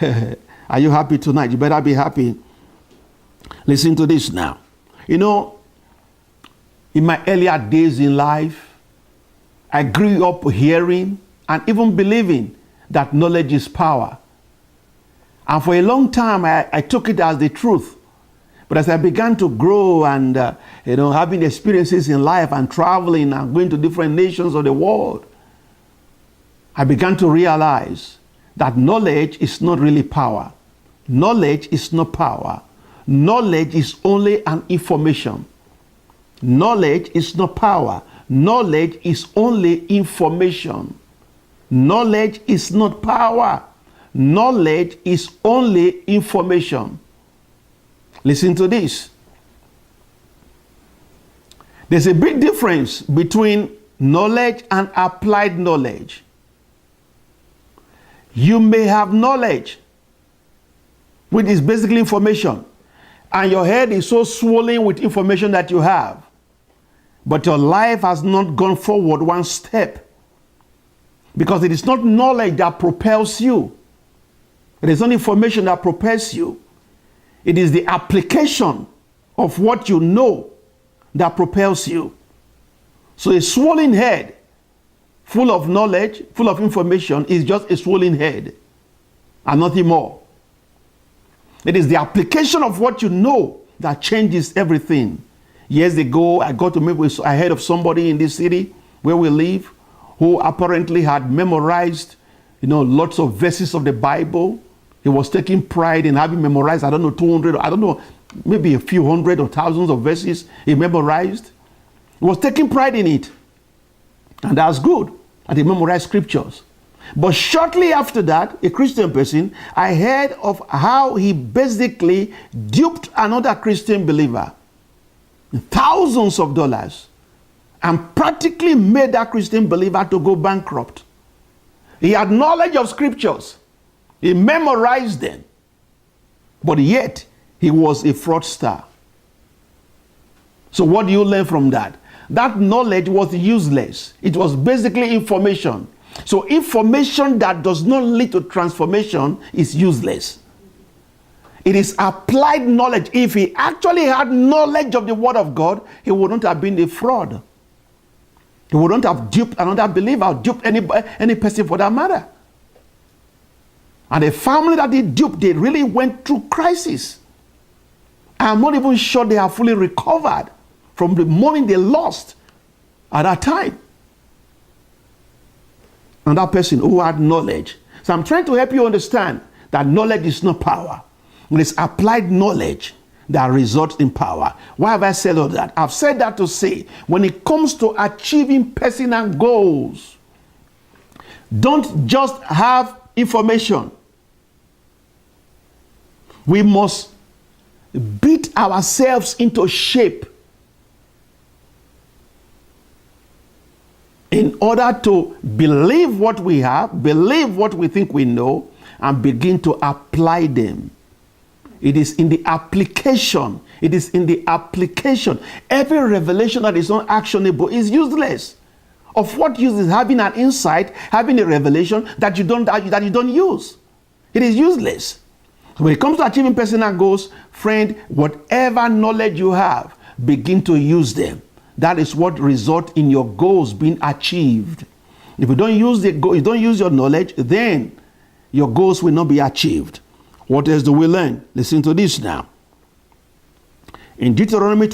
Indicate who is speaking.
Speaker 1: Are you happy tonight? You better be happy. Listen to this now. You know, in my earlier days in life, I grew up hearing and even believing that knowledge is power. And for a long time, I took it as the truth. But as I began to grow and, having experiences in life and traveling and going to different nations of the world, I began to realize that knowledge is not really power. Knowledge is not power. Knowledge is only an information. Knowledge is not power. Knowledge is only information. Knowledge is not power. Knowledge is only information. Listen to this. There's a big difference between knowledge and applied knowledge. You may have knowledge, which is basically information, and your head is so swollen with information that you have, but your life has not gone forward one step, because it is not knowledge that propels you. It is not information that propels you. It is the application of what you know that propels you. So a swollen head full of knowledge, full of information, is just a swollen head and nothing more. It is the application of what you know that changes everything. Years ago, I heard of somebody in this city where we live who apparently had memorized, lots of verses of the Bible. He was taking pride in having memorized, 200, maybe a few hundred or thousands of verses he memorized. He was taking pride in it. And that's good. And he memorized scriptures. But shortly after that, a Christian person, I heard of how he basically duped another Christian believer thousands of dollars and practically made that Christian believer to go bankrupt. He had knowledge of scriptures. He memorized them. But yet, he was a fraudster. So what do you learn from that? That knowledge was useless. It was basically information. So information that does not lead to transformation is useless. It is applied knowledge. If he actually had knowledge of the word of God, he wouldn't have been a fraud. He wouldn't have duped another believer, or duped any person for that matter. And the family that they duped, they really went through crisis. I'm not even sure they are fully recovered from the money they lost at that time. And that person who had knowledge. So I'm trying to help you understand that knowledge is not power. It is applied knowledge that results in power. Why have I said all that? I've said that to say, when it comes to achieving personal goals, don't just have information. We must beat ourselves into shape in order to believe what we have, believe what we think we know, and begin to apply them. It is in the application. It is in the application. Every revelation that is not actionable is useless. Of what use is having an insight, having a revelation that you don't use? It is useless. So when it comes to achieving personal goals, friend, whatever knowledge you have, begin to use them. That is what results in your goals being achieved. If you don't use your knowledge, then your goals will not be achieved. What else do we learn? Listen to this now. In Deuteronomy